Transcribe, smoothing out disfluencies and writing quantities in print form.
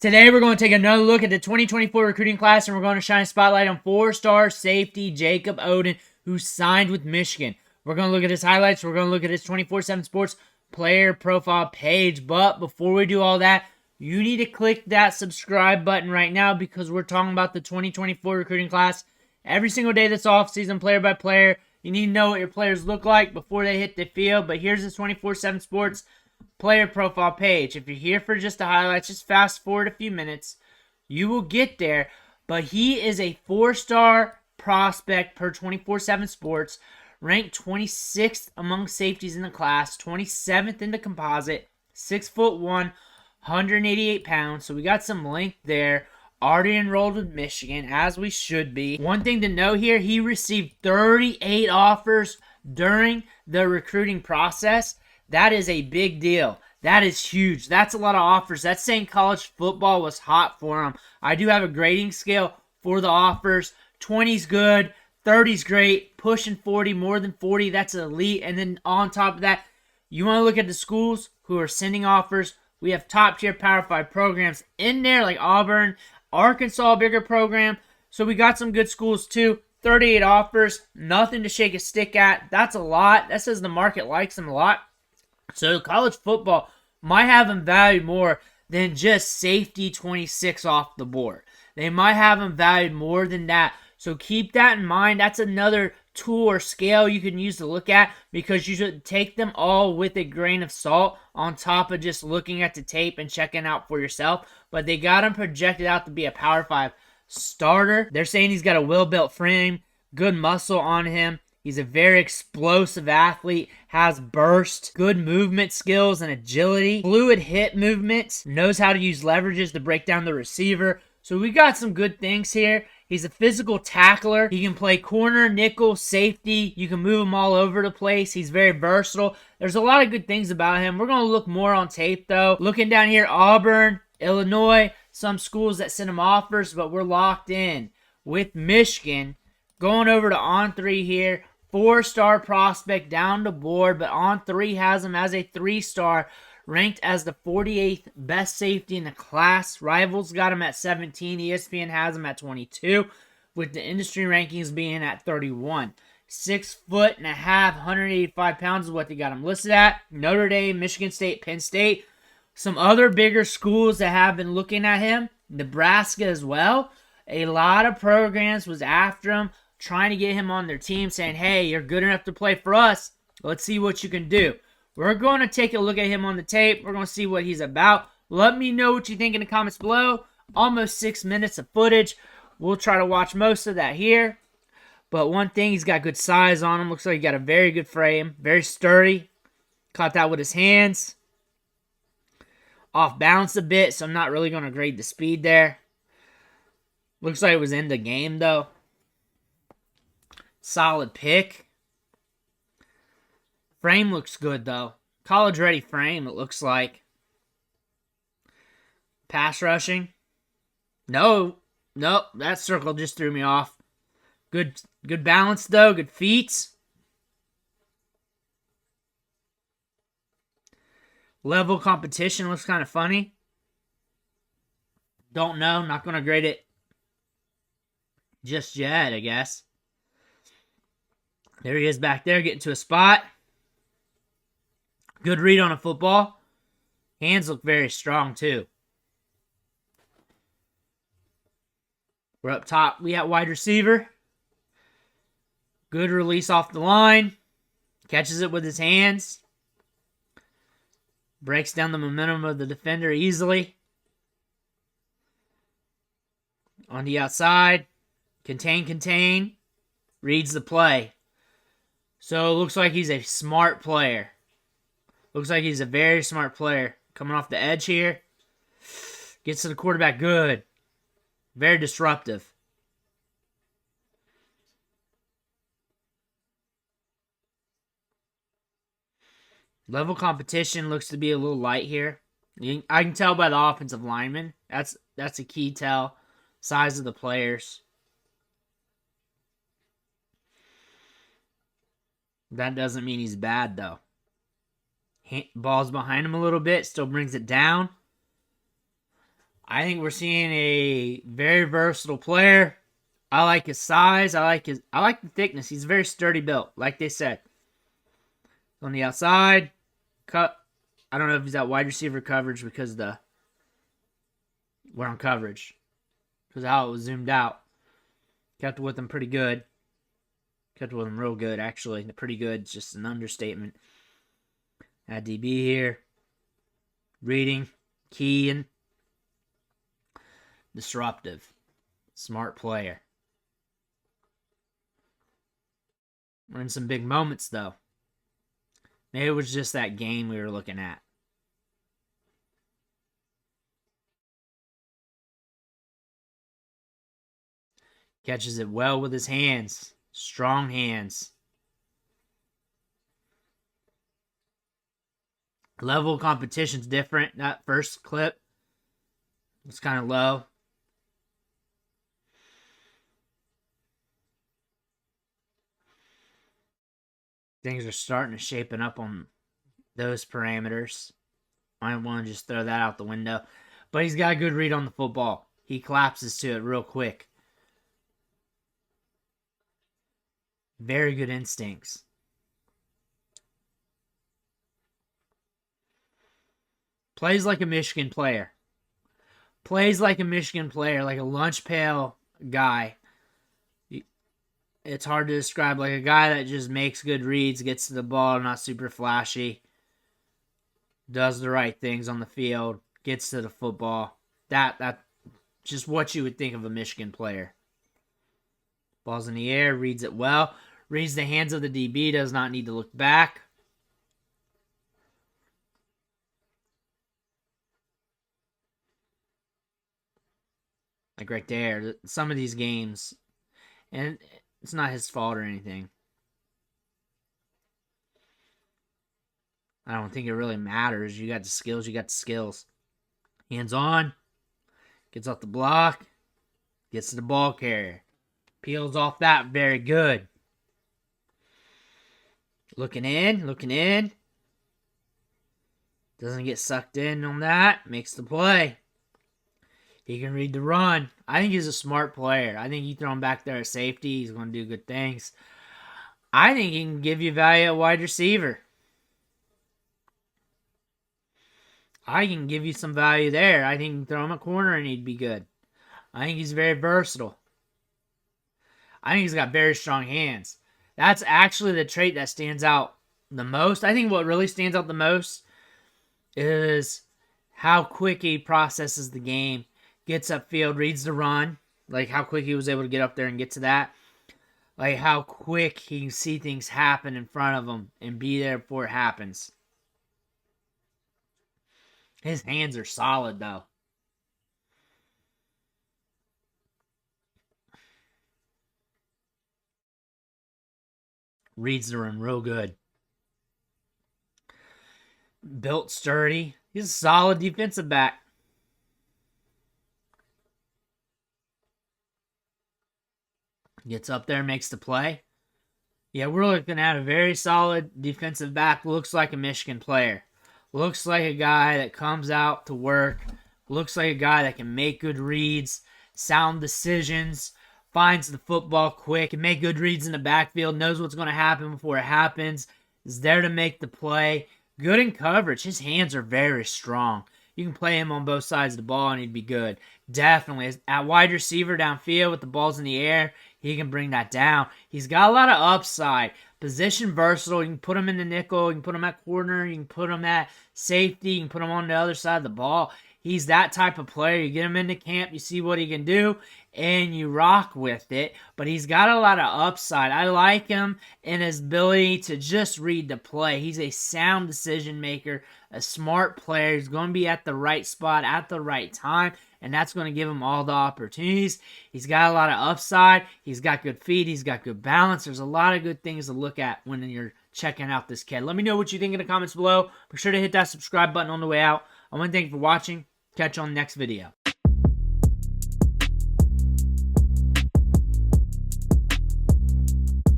Today, we're going to take another look at the 2024 recruiting class, and we're going to shine a spotlight on four-star safety Jacob Oden, who signed with Michigan. We're going to look at his highlights. We're going to look at his 24/7 Sports player profile page. But before we do all that, you need to click that subscribe button right now because we're talking about the 2024 recruiting class every single day this offseason, player by player. You need to know what your players look like before they hit the field. But here's the 24/7 Sports player profile page. If you're here for just the highlights, just fast forward a few minutes. You will get there. But he is a four-star prospect per 24/7 Sports, ranked 26th among safeties in the class, 27th in the composite, 6'1", 188 pounds. So we got some length there. Already enrolled with Michigan, as we should be. One thing to note here, he received 38 offers during the recruiting process. That is a big deal. That is huge. That's a lot of offers. That's saying college football was hot for him. I do have a grading scale for the offers. 20's good. 30's great. Pushing 40, more than 40, that's elite. And then on top of that, you want to look at the schools who are sending offers. We have top-tier Power 5 programs in there like Auburn, Arkansas, a bigger program. So we got some good schools too. 38 offers. Nothing to shake a stick at. That's a lot. That says the market likes him a lot. So college football might have him valued more than just safety 26 off the board. They might have him valued more than that. So keep that in mind. That's another tool or scale you can use to look at because you should take them all with a grain of salt on top of just looking at the tape and checking out for yourself. But they got him projected out to be a Power 5 starter. They're saying he's got a well-built frame, good muscle on him. He's a very explosive athlete, has burst, good movement skills and agility, fluid hip movements, knows how to use leverages to break down the receiver. So we got some good things here. He's a physical tackler. He can play corner, nickel, safety. You can move him all over the place. He's very versatile. There's a lot of good things about him. We're going to look more on tape, though. Looking down here, Auburn, Illinois, some schools that sent him offers, but we're locked in with Michigan. Going over to On3 here. 4-star prospect down the board, but On3 has him as a 3-star, ranked as the 48th best safety in the class. Rivals got him at 17. ESPN has him at 22, with the industry rankings being at 31. 6'1", 185 pounds is what they got him listed at. Notre Dame, Michigan State, Penn State. Some other bigger schools that have been looking at him. Nebraska as well. A lot of programs was after him, trying to get him on their team, saying, hey, you're good enough to play for us. Let's see what you can do. We're going to take a look at him on the tape. We're going to see what he's about. Let me know what you think in the comments below. Almost 6 minutes of footage. We'll try to watch most of that here. But one thing, he's got good size on him. Looks like he got a very good frame. Very sturdy. Caught that with his hands. Off balance a bit, so I'm not really going to grade the speed there. Looks like it was in the game, though. Solid pick. Frame looks good, though. College-ready frame, it looks like. Pass rushing. No. Nope, that circle just threw me off. Good balance, though. Good feet. Level competition looks kind of funny. Don't know. Not going to grade it just yet, I guess. There he is back there, getting to a spot. Good read on a football. Hands look very strong, too. We're up top. We got wide receiver. Good release off the line. Catches it with his hands. Breaks down the momentum of the defender easily. On the outside. Contain. Reads the play. So it looks like he's a smart player. Looks like he's a very smart player. Coming off the edge here. Gets to the quarterback good. Very disruptive. Level competition looks to be a little light here. I can tell by the offensive lineman. That's a key tell. Size of the players. That doesn't mean he's bad, though. Ball's behind him a little bit. Still brings it down. I think we're seeing a very versatile player. I like his size. I like the thickness. He's very sturdy built, like they said. On the outside, cut. I don't know if he's at wide receiver coverage because we're on coverage. Because how it was zoomed out. Kept with him pretty good. Kept with him real good, actually. Pretty good, just an understatement. At DB here. Reading, keying. Disruptive. Smart player. We're in some big moments, though. Maybe it was just that game we were looking at. Catches it well with his hands. Strong hands. Level of competition's different. That first clip was kind of low. Things are starting to shapen up on those parameters. I don't want to just throw that out the window. But he's got a good read on the football. He collapses to it real quick. Very good instincts. Plays like a Michigan player. Plays like a Michigan player, like a lunch pail guy. It's hard to describe, like a guy that just makes good reads, gets to the ball, not super flashy, does the right things on the field, gets to the football. That just what you would think of a Michigan player. Ball's in the air, reads it well, reads the hands of the DB, does not need to look back. Like right there, some of these games, and it's not his fault or anything. I don't think it really matters. You got the skills, you got the skills. Hands on, gets off the block, gets to the ball carrier. Peels off that very good. Looking in. Doesn't get sucked in on that. Makes the play. He can read the run. I think he's a smart player. I think you throw him back there at safety, he's going to do good things. I think he can give you value at wide receiver. I can give you some value there. I think you can throw him a corner and he'd be good. I think he's very versatile. I think he's got very strong hands. That's actually the trait that stands out the most. I think what really stands out the most is how quick he processes the game. Gets upfield, reads the run. Like how quick he was able to get up there and get to that. Like how quick he can see things happen in front of him and be there before it happens. His hands are solid, though. Reads the run real good. Built sturdy. He's a solid defensive back. Gets up there, makes the play. Yeah, we're looking at a very solid defensive back. Looks like a Michigan player. Looks like a guy that comes out to work. Looks like a guy that can make good reads, sound decisions, finds the football quick, and make good reads in the backfield, knows what's going to happen before it happens, is there to make the play. Good in coverage. His hands are very strong. You can play him on both sides of the ball and he'd be good. Definitely. At wide receiver downfield with the balls in the air, he can bring that down. He's got a lot of upside. Position versatile. You can put him in the nickel. You can put him at corner. You can put him at safety. You can put him on the other side of the ball. He's that type of player. You get him into camp, you see what he can do, and you rock with it. But he's got a lot of upside. I like him in his ability to just read the play. He's a sound decision maker, a smart player. He's going to be at the right spot at the right time, and that's going to give him all the opportunities. He's got a lot of upside. He's got good feet. He's got good balance. There's a lot of good things to look at when you're checking out this kid. Let me know what you think in the comments below. Be sure to hit that subscribe button on the way out. I want to thank you for watching. Catch you on the next video.